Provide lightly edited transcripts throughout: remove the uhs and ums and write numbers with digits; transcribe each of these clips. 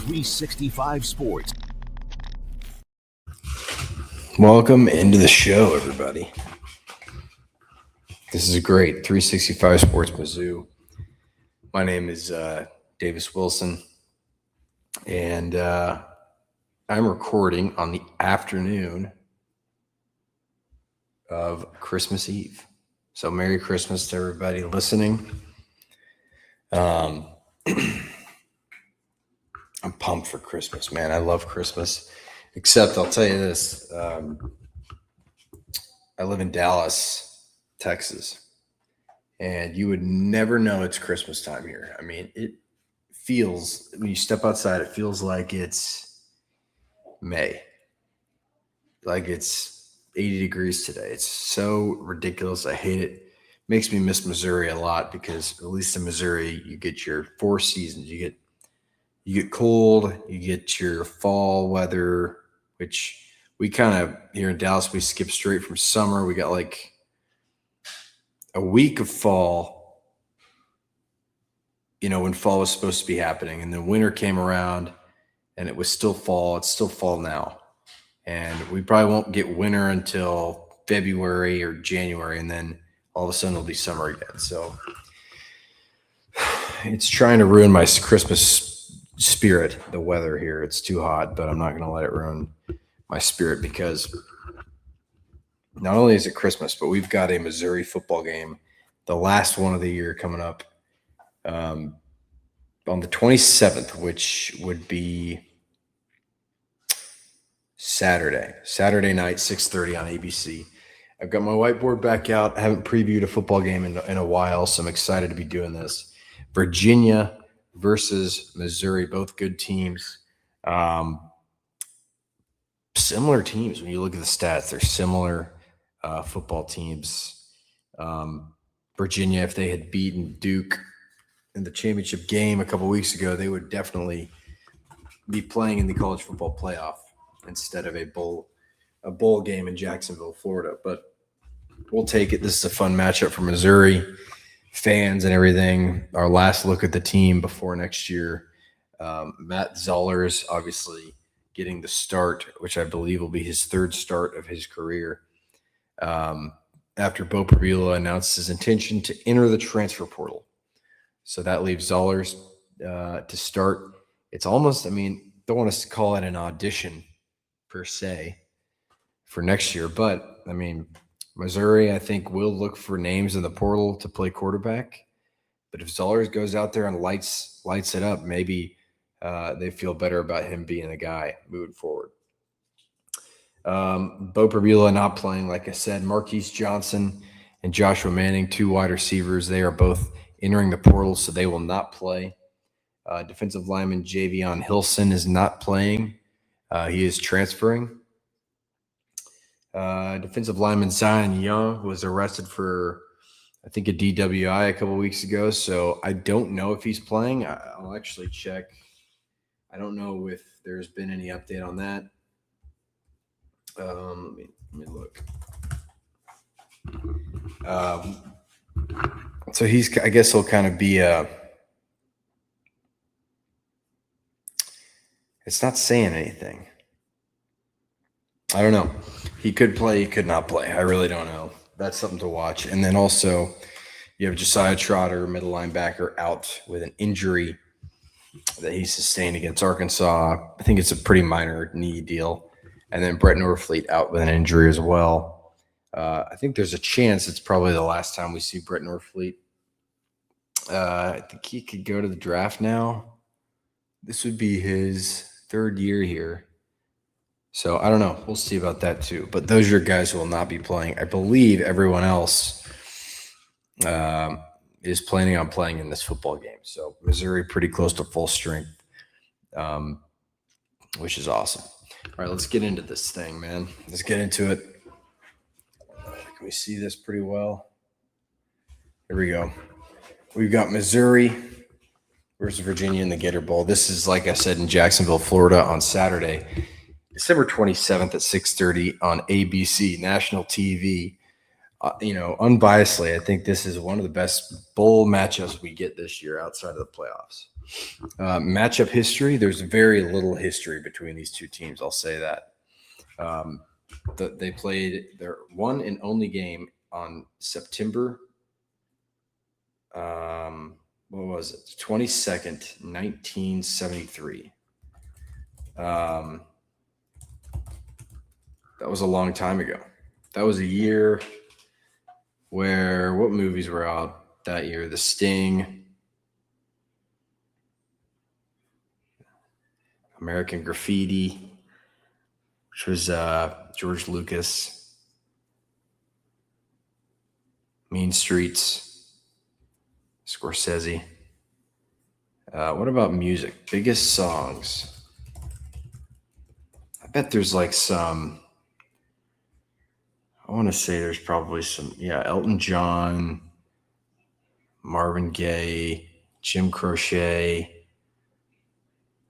365 Sports. Welcome into the show, everybody. This is great. 365 Sports Mizzou. My name is Davis Wilson, and I'm recording on the afternoon of Christmas Eve. So Merry Christmas to everybody listening. I'm pumped for Christmas, man. I love Christmas. Except I'll tell you this. I live in Dallas, Texas, and you would never know it's Christmas time here. I mean, it feels, when you step outside, it feels like it's May. Like it's 80 degrees today. It's so ridiculous. I hate it. Makes me miss Missouri a lot because at least in Missouri, you get your 4 seasons. You get cold, you get your fall weather, which we kind of, here in Dallas, we skip straight from summer. We got like a week of fall, when fall was supposed to be happening. And then winter came around and it was still fall. It's still fall now. And we probably won't get winter until February or January. And then all of a sudden it'll be summer again. So it's trying to ruin my Christmas spirit, the weather here. It's too hot, but I'm not going to let it ruin my spirit because not only is it Christmas, but we've got a Missouri football game, the last one of the year, coming up on the 27th, which would be Saturday night, 6:30 on ABC. I've got my whiteboard back out. I haven't previewed a football game in a while, so I'm excited to be doing this. Virginia versus Missouri, both good teams. Similar teams. When you look at the stats, they're similar football teams. Virginia, if they had beaten Duke in the championship game a couple weeks ago, they would definitely be playing in the college football playoff instead of a bowl game in Jacksonville, Florida. But we'll take it. This is a fun matchup for Missouri fans and everything. Our last look at the team before next year. Matt Zollers obviously getting the start, which I believe will be his 3rd start of his career. After Bo Prabula announced his intention to enter the transfer portal. So that leaves Zollers to start. It's almost, don't want to call it an audition per se for next year, but Missouri, I think, will look for names in the portal to play quarterback. But if Zollers goes out there and lights it up, maybe they feel better about him being a guy moving forward. Bo Prabula not playing, like I said. Marquise Johnson and Joshua Manning, 2 wide receivers. They are both entering the portal, so they will not play. Defensive lineman Javion Hilson is not playing. He is transferring. Defensive lineman Zion Young was arrested for, I think, a DWI a couple of weeks ago. So I don't know if he's playing. I'll actually check. I don't know if there's been any update on that. Let me look. So I guess he'll kind of be it's not saying anything. I don't know. He could play, he could not play. I really don't know. That's something to watch. And then also you have Josiah Trotter, middle linebacker, out with an injury that he sustained against Arkansas. I think it's a pretty minor knee deal. And then Brett Norfleet out with an injury as well. I think there's a chance it's probably the last time we see Brett Norfleet. I think he could go to the draft now. This would be his 3rd year here. So I don't know. We'll see about that too. But those are your guys who will not be playing. I believe everyone else is planning on playing in this football game. So Missouri pretty close to full strength, which is awesome. All right, let's get into this thing, man. Let's get into it. Can we see this pretty well? Here we go. We've got Missouri versus Virginia in the Gator Bowl. This is, like I said, in Jacksonville, Florida on Saturday, December 27th at 6:30 on ABC, national TV. Unbiasedly, I think this is one of the best bowl matchups we get this year outside of the playoffs. Matchup history, there's very little history between these two teams. I'll say that. They played their one and only game on September, what was it? 22nd, 1973. That was a long time ago. That was a year where what movies were out that year? The Sting, American Graffiti, which was George Lucas, Mean Streets, Scorsese. What about music? Biggest songs. I bet there's like some. I want to say there's probably some. Yeah, Elton John, Marvin Gaye, Jim Croce,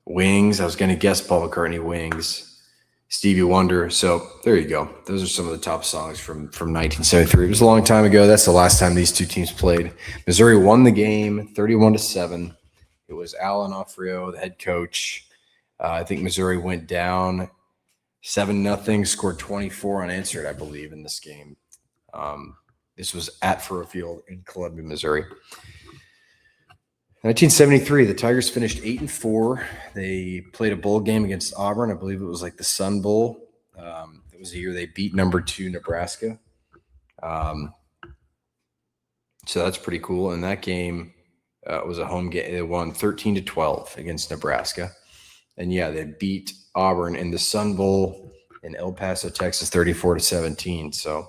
Wings. I was going to guess Paul McCartney, Wings, Stevie Wonder. So there you go. Those are some of the top songs from 1973. It was a long time ago. That's the last time these two teams played. Missouri won the game 31-7. It was Al Onofrio, the head coach. I think Missouri went down 7-0, scored 24 unanswered, I believe, in this game. This was at Furrow Field in Columbia, Missouri. 1973, the Tigers finished 8-4. They played a bowl game against Auburn. I believe it was like the Sun Bowl. It was the year they beat number 2 Nebraska. So that's pretty cool. And that game was a home game. They won 13-12 against Nebraska. And yeah, they beat Auburn in the Sun Bowl in El Paso, Texas, 34-17. So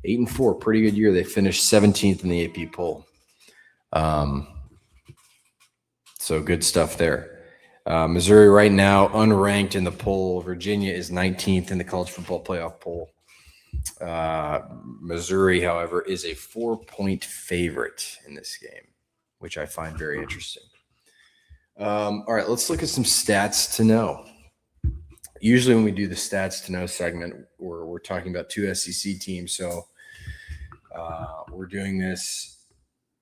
8-4, pretty good year. They finished 17th in the AP poll. So good stuff there. Missouri right now unranked in the poll. Virginia is 19th in the college football playoff poll. Missouri, however, is a 4-point favorite in this game, which I find very interesting. All right, let's look at some stats to know. Usually when we do the stats to know segment, we're talking about 2 SEC teams. So we're doing this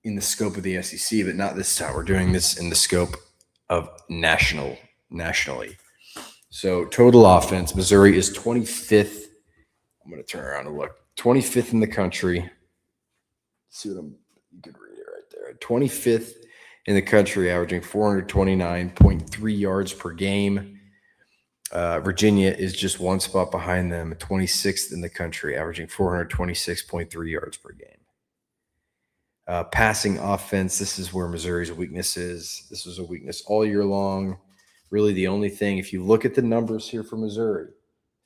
in the scope of the SEC, but not this time. We're doing this in the scope of nationally. So total offense, Missouri is 25th. I'm going to turn around and look. 25th in the country. Let's see what you could read it right there. 25th in the country, averaging 429.3 yards per game. Virginia is just one spot behind them, 26th in the country, averaging 426.3 yards per game. Passing offense, this is where Missouri's weakness is. This was a weakness all year long. Really the only thing, if you look at the numbers here for Missouri,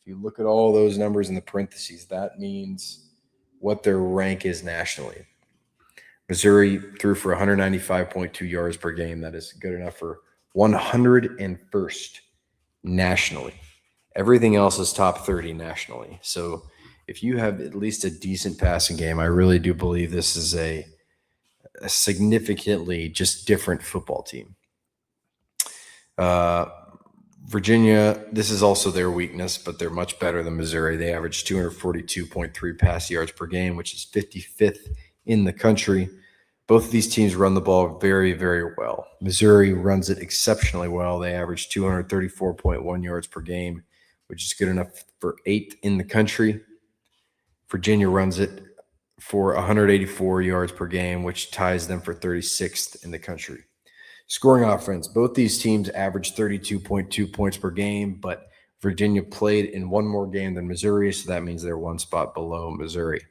if you look at all those numbers in the parentheses, that means what their rank is nationally. Missouri threw for 195.2 yards per game. That is good enough for 101st nationally. Everything else is top 30 nationally. So if you have at least a decent passing game, I really do believe this is a significantly just different football team. Virginia, this is also their weakness, but they're much better than Missouri. They average 242.3 pass yards per game, which is 55th in the country. Both of these teams run the ball very, very well. Missouri runs it exceptionally well. They average 234.1 yards per game, which is good enough for 8th in the country. Virginia runs it for 184 yards per game, which ties them for 36th in the country. Scoring offense, both these teams average 32.2 points per game, but Virginia played in one more game than Missouri, so that means they're one spot below Missouri.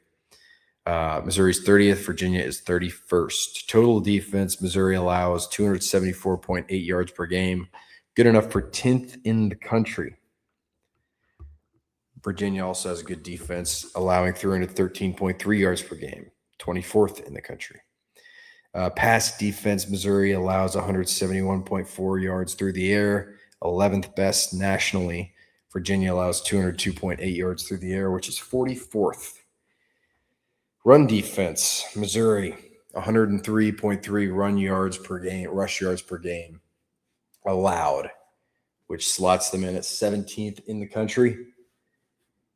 Missouri's 30th, Virginia is 31st. Total defense, Missouri allows 274.8 yards per game, good enough for 10th in the country. Virginia also has a good defense, allowing 313.3 yards per game, 24th in the country. Pass defense, Missouri allows 171.4 yards through the air, 11th best nationally. Virginia allows 202.8 yards through the air, which is 44th. Run defense, Missouri, 103.3 rush yards per game allowed, which slots them in at 17th in the country.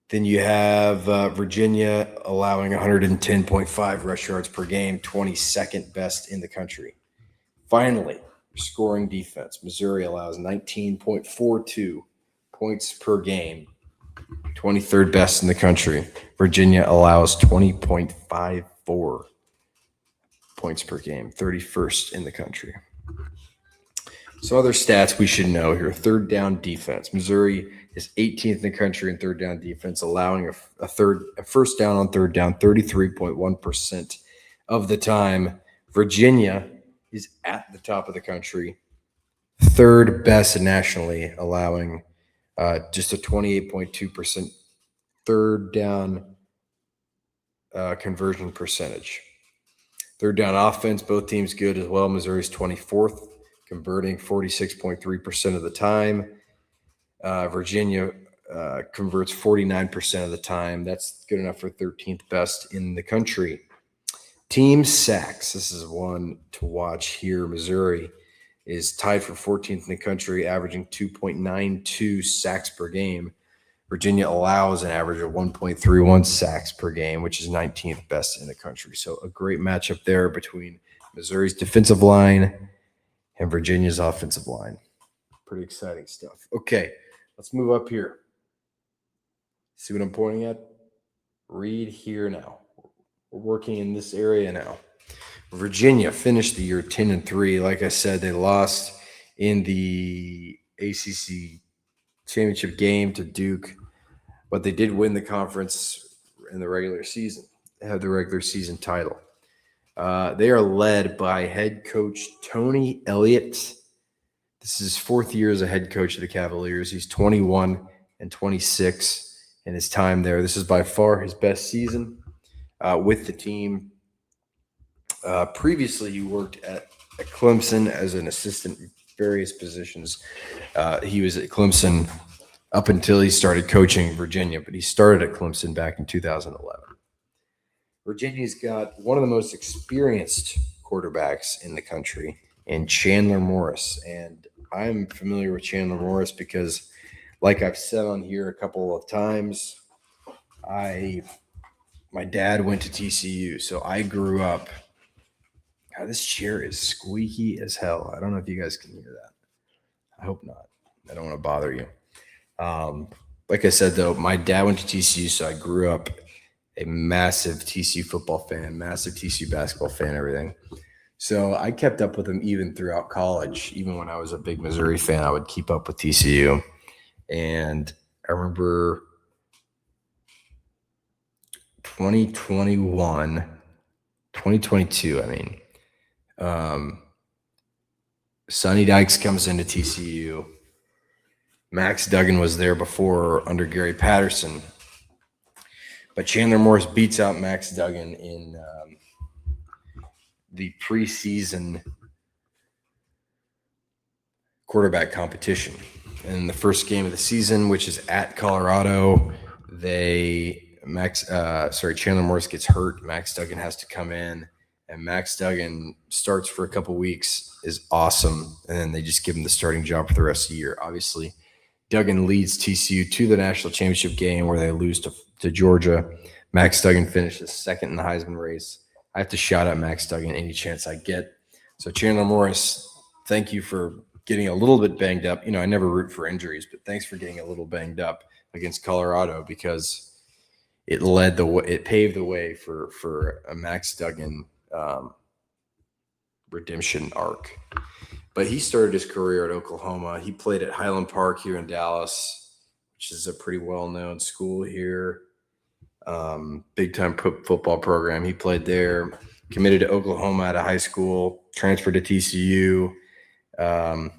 Then you have Virginia allowing 110.5 rush yards per game, 22nd best in the country. Finally, scoring defense, Missouri allows 19.42 points per game, 23rd best in the country. Virginia allows 20.54 points per game, 31st in the country. Some other stats we should know here. Third down defense. Missouri is 18th in the country in third down defense, allowing a first down on third down 33.1% of the time. Virginia is at the top of the country, third best nationally, allowing just a 28.2% third down conversion percentage. Third down offense, both teams good as well. Missouri's 24th, converting 46.3% of the time. Virginia converts 49% of the time. That's good enough for 13th best in the country. Team sacks. This is one to watch here. Missouri is tied for 14th in the country, averaging 2.92 sacks per game. Virginia allows an average of 1.31 sacks per game, which is 19th best in the country. So a great matchup there between Missouri's defensive line and Virginia's offensive line. Pretty exciting stuff. Okay, let's move up here. See what I'm pointing at? Read here now. We're working in this area now. Virginia finished the year 10-3. Like I said, they lost in the ACC championship game to Duke, but they did win the conference in the regular season. They had the regular season title. They are led by head coach Tony Elliott. This is his fourth year as a head coach of the Cavaliers. He's 21 and 26 in his time there. This is by far his best season with the team. Previously, he worked at Clemson as an assistant in various positions. He was at Clemson up until he started coaching Virginia, but he started at Clemson back in 2011. Virginia's got one of the most experienced quarterbacks in the country in Chandler Morris. And I'm familiar with Chandler Morris because, like I've said on here a couple of times, my dad went to TCU, so I grew up. God, this chair is squeaky as hell. I don't know if you guys can hear that. I hope not. I don't want to bother you. Like I said, though, my dad went to TCU, so I grew up a massive TCU football fan, massive TCU basketball fan, everything. So I kept up with him even throughout college. Even when I was a big Missouri fan, I would keep up with TCU. And I remember 2022, Sonny Dykes comes into TCU. Max Duggan was there before under Gary Patterson. But Chandler Morris beats out Max Duggan in the preseason quarterback competition. And the first game of the season, which is at Colorado, Chandler Morris gets hurt. Max Duggan has to come in, and Max Duggan starts for a couple weeks, is awesome, and then they just give him the starting job for the rest of the year. Obviously, Duggan leads TCU to the national championship game where they lose to Georgia. Max Duggan finishes second in the Heisman race. I have to shout out Max Duggan any chance I get. So Chandler Morris, thank you for getting a little bit banged up. I never root for injuries, but thanks for getting a little banged up against Colorado because it paved the way for a Max Duggan redemption arc. But he started his career at Oklahoma. He played at Highland Park here in Dallas, which is a pretty well-known school here. Big-time football program. He played there, committed to Oklahoma out of high school, transferred to TCU. The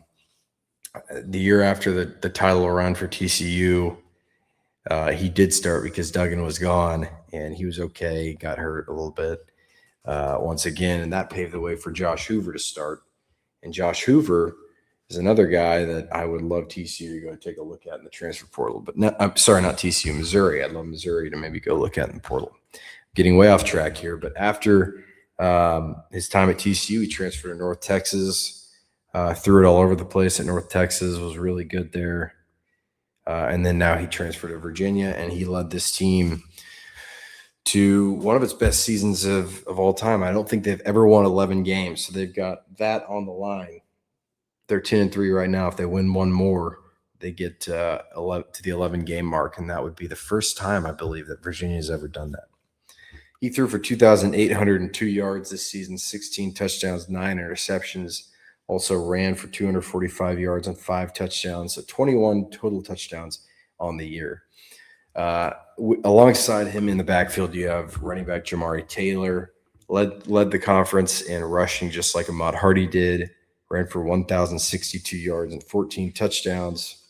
year after the title run for TCU, he did start because Duggan was gone, and he was okay. He got hurt a little bit once again, and that paved the way for Josh Hoover to start. And Josh Hoover is another guy that I would love TCU to go take a look at in the transfer portal. But I'm sorry, not TCU, Missouri. I'd love Missouri to maybe go look at in the portal. Getting way off track here, but after his time at TCU, he transferred to North Texas, threw it all over the place at North Texas, was really good there. And then now he transferred to Virginia, and he led this team to one of its best seasons of all time. I don't think they've ever won 11 games, so they've got that on the line. They're 10-3 right now. If they win one more, they get to the 11-game mark, and that would be the first time, I believe, that Virginia's ever done that. He threw for 2,802 yards this season, 16 touchdowns, 9 interceptions. Also ran for 245 yards and 5 touchdowns, so 21 total touchdowns on the year. Alongside him in the backfield, you have running back Jamari Taylor, led the conference in rushing just like Ahmad Hardy did, ran for 1,062 yards and 14 touchdowns.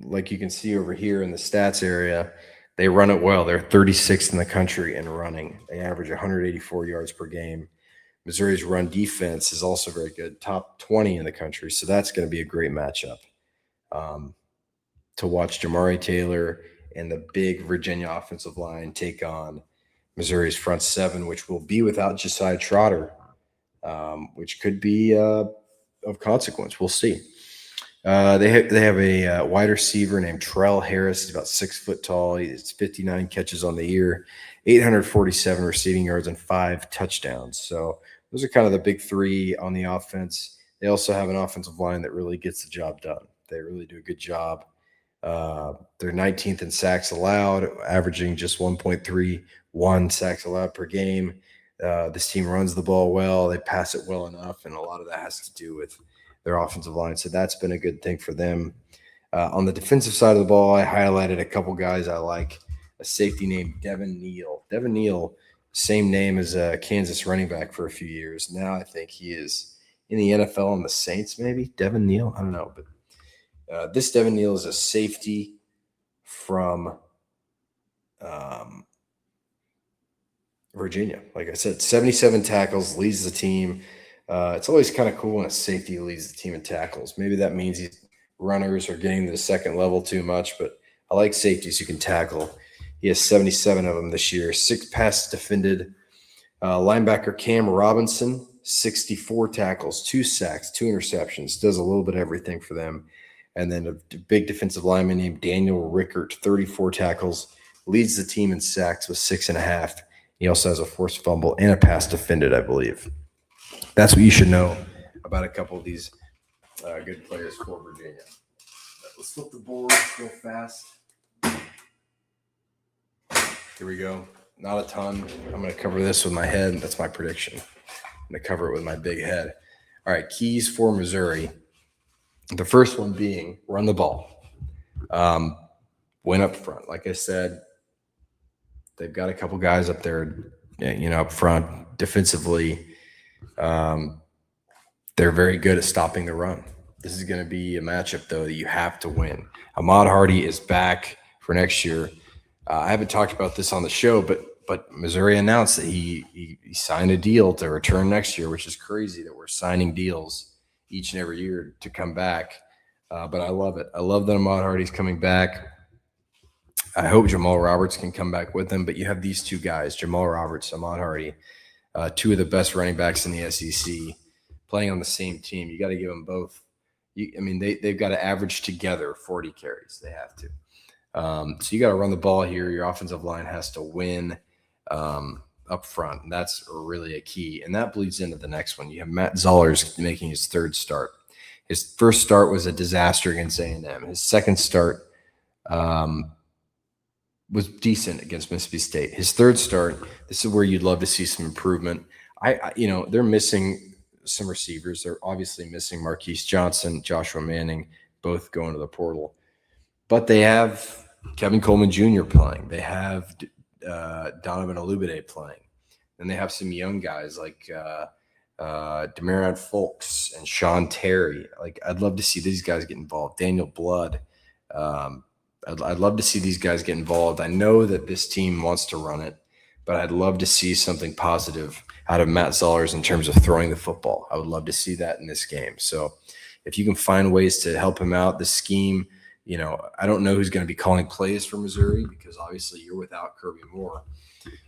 Like you can see over here in the stats area, they run it well. They're 36th in the country in running. They average 184 yards per game. Missouri's run defense is also very good, top 20 in the country. So that's going to be a great matchup to watch Jamari Taylor and the big Virginia offensive line take on Missouri's front seven, which will be without Josiah Trotter, which could be of consequence. We'll see. They have a wide receiver named Trell Harris. He's about 6 foot tall. He's 59 catches on the year, 847 receiving yards, and 5 touchdowns. So those are kind of the big three on the offense. They also have an offensive line that really gets the job done. They really do a good job. They're 19th in sacks allowed, averaging just 1.31 sacks allowed per game. This team runs the ball well. They pass it well enough, and a lot of that has to do with their offensive line. So that's been a good thing for them. On the defensive side of the ball, I highlighted a couple guys I like. A safety named Devin Neal. Devin Neal, same name as a Kansas running back for a few years. Now I think he is in the NFL on the Saints, maybe. Devin Neal? I don't know. But this Devin Neal is a safety from Virginia. Like I said, 77 tackles, leads the team. It's always kind of cool when a safety leads the team in tackles. Maybe that means these runners are getting to the second level too much, but I like safeties who can tackle. He has 77 of them this year. 6 passes defended. Linebacker Cam Robinson, 64 tackles, 2 sacks, 2 interceptions. Does a little bit of everything for them. And then a big defensive lineman named Daniel Rickert, 34 tackles, leads the team in sacks with 6.5. He also has a forced fumble and a pass defended, I believe. That's what you should know about a couple of these good players for Virginia. Let's flip the board real fast. Here we go. Not a ton. I'm going to cover this with my head. That's my prediction. I'm going to cover it with my big head. All right, keys for Missouri. The first one being run the ball. Win up front. Like I said, they've got a couple guys up there, up front defensively. They're very good at stopping the run. This is going to be a matchup, though, that you have to win. Ahmad Hardy is back for next year. I haven't talked about this on the show, but Missouri announced that he signed a deal to return next year, which is crazy that we're signing deals each and every year to come back. But I love it. I love that Ahmad Hardy's coming back. I hope Jamal Roberts can come back with him, but you have these two guys, Jamal Roberts, Ahmad Hardy, 2 of the best running backs in the SEC, playing on the same team. You got to give them both. They've got to average together 40 carries. They have to. So you got to run the ball here. Your offensive line has to win up front. And that's really a key. And that bleeds into the next one. You have Matt Zollers making his 3rd start. His first start was a disaster against A&M. His second start was decent against Mississippi State. His 3rd start, this is where you'd love to see some improvement. They're missing some receivers. They're obviously missing Marquise Johnson, Joshua Manning, both going to the portal. But they have Kevin Coleman Jr. playing. They have Donovan Olubide playing. And they have some young guys like De'Aaron Folks and Sean Terry. Like, I'd love to see these guys get involved. Daniel Blood. I'd love to see these guys get involved. I know that this team wants to run it, but I'd love to see something positive out of Matt Zollers in terms of throwing the football. I would love to see that in this game. So if you can find ways to help him out, the scheme, I don't know who's going to be calling plays for Missouri because obviously you're without Kirby Moore.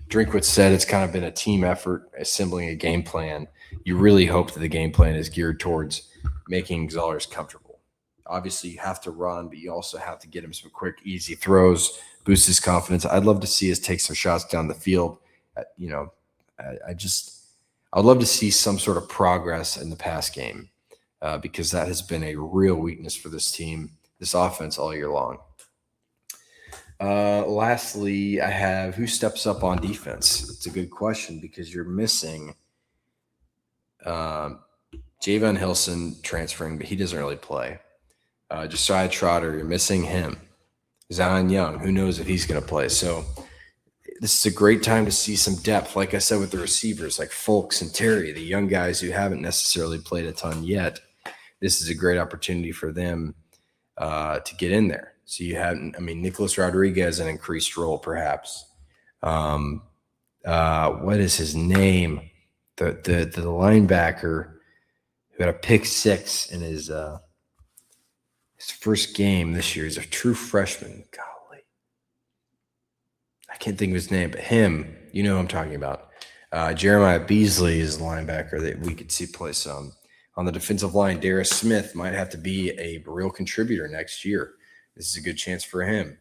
Drinkwitz said it's kind of been a team effort assembling a game plan. You really hope that the game plan is geared towards making Zollers comfortable. Obviously, you have to run, but you also have to get him some quick, easy throws, boost his confidence. I'd love to see us take some shots down the field. I would love to see some sort of progress in the pass game because that has been a real weakness for this team, this offense all year long. Lastly, I have who steps up on defense. It's a good question because you're missing Javon Hilson transferring, but he doesn't really play. Josiah Trotter, you're missing him. Zion Young, who knows if he's going to play. So this is a great time to see some depth, like I said, with the receivers like Fulks and Terry, the young guys who haven't necessarily played a ton yet. This is a great opportunity for them to get in there. So you have, Nicholas Rodriguez, an increased role perhaps. What is his name? The linebacker who had a pick six in his first game this year. He's a true freshman. Golly. I can't think of his name, but him, you know who I'm talking about. Jeremiah Beasley is the linebacker that we could see play some. On the defensive line, Darius Smith might have to be a real contributor next year. This is a good chance for him.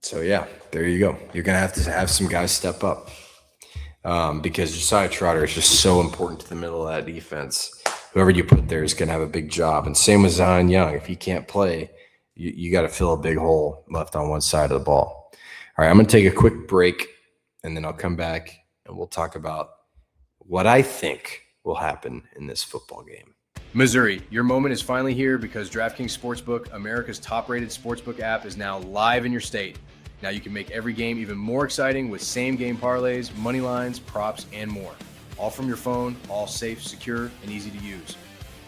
So, yeah, there you go. You're going to have some guys step up because Josiah Trotter is just so important to the middle of that defense. Whoever you put there is going to have a big job. And same with Zion Young. If he can't play, you got to fill a big hole left on one side of the ball. All right, I'm going to take a quick break, and then I'll come back, and we'll talk about what I think will happen in this football game. Missouri, your moment is finally here because DraftKings Sportsbook, America's top-rated sportsbook app, is now live in your state. Now you can make every game even more exciting with same-game parlays, money lines, props, and more. All from your phone, all safe, secure, and easy to use.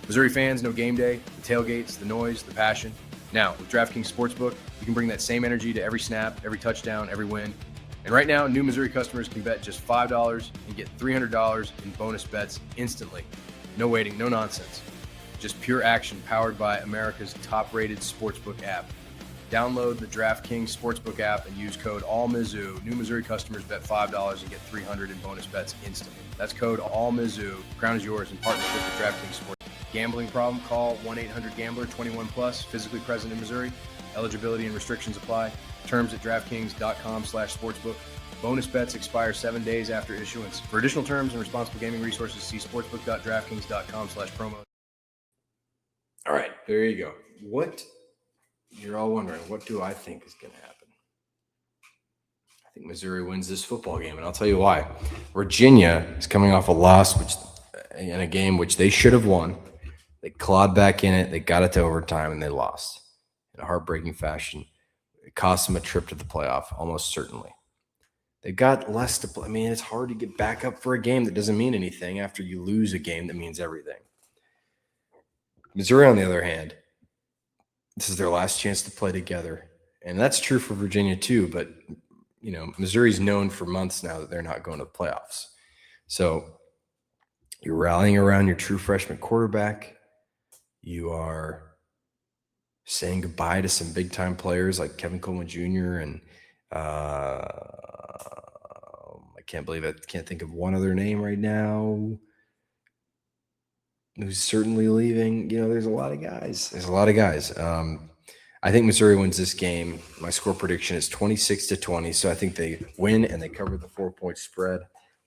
Missouri fans know game day, the tailgates, the noise, the passion. Now, with DraftKings Sportsbook, you can bring that same energy to every snap, every touchdown, every win. And right now, new Missouri customers can bet just $5 and get $300 in bonus bets instantly. No waiting, no nonsense. Just pure action powered by America's top-rated sportsbook app. Download the DraftKings Sportsbook app and use code ALLMIZZOU. New Missouri customers bet $5 and get $300 in bonus bets instantly. That's code ALLMIZZOU. Crown is yours in partnership with DraftKings Sportsbook. Gambling problem? Call 1-800-GAMBLER, 21 plus, physically present in Missouri. Eligibility and restrictions apply. Terms at DraftKings.com/sportsbook. Bonus bets expire 7 days after issuance. For additional terms and responsible gaming resources, see sportsbook.draftkings.com/promo. All right, there you go. You're all wondering, what do I think is going to happen? I think Missouri wins this football game, and I'll tell you why. Virginia is coming off a loss in a game which they should have won. They clawed back in it. They got it to overtime, and they lost in a heartbreaking fashion. It cost them a trip to the playoff, almost certainly. They've got less to play. It's hard to get back up for a game that doesn't mean anything after you lose a game that means everything. Missouri, on the other hand, this is their last chance to play together. And that's true for Virginia too, but Missouri's known for months now that they're not going to the playoffs. So you're rallying around your true freshman quarterback. You are saying goodbye to some big-time players like Kevin Coleman Jr. and I can't think of one other name right now who's certainly leaving. There's a lot of guys. I think Missouri wins this game. My score prediction is 26-20, so I think they win and they cover the 4-point spread.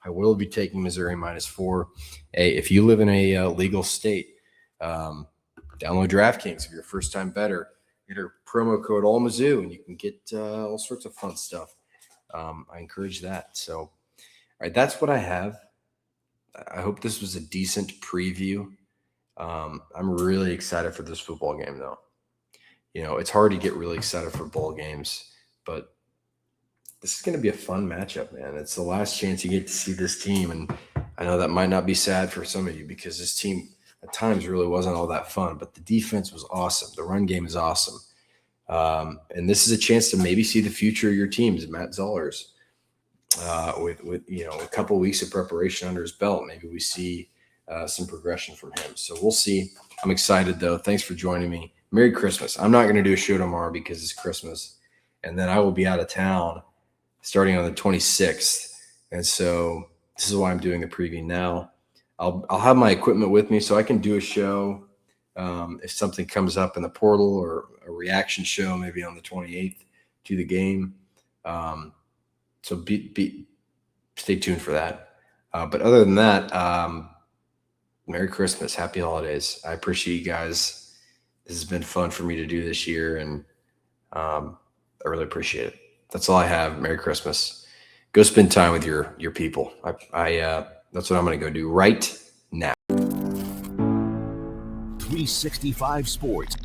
I will be taking Missouri -4. Hey, if you live in a legal state, download DraftKings if you're a first-time bettor. Enter promo code AllMizzou, and you can get all sorts of fun stuff. I encourage that. So, all right, that's what I have. I hope this was a decent preview. I'm really excited for this football game, though. It's hard to get really excited for bowl games, but this is going to be a fun matchup, man. It's the last chance you get to see this team, and I know that might not be sad for some of you because this team at times really wasn't all that fun, but the defense was awesome. The run game is awesome. And this is a chance to maybe see the future of your teams, Matt Zoller's. With a couple of weeks of preparation under his belt, maybe we see some progression from him. So we'll see. I'm excited, though. Thanks for joining me. Merry Christmas. I'm not going to do a show tomorrow because it's Christmas, and then I will be out of town starting on the 26th. And so this is why I'm doing the preview now. I'll have my equipment with me so I can do a show if something comes up in the portal or a reaction show maybe on the 28th to the game. So stay tuned for that. But other than that, Merry Christmas, Happy Holidays. I appreciate you guys. This has been fun for me to do this year, and I really appreciate it. That's all I have. Merry Christmas. Go spend time with your people. That's what I'm going to go do right now. 365 Sports.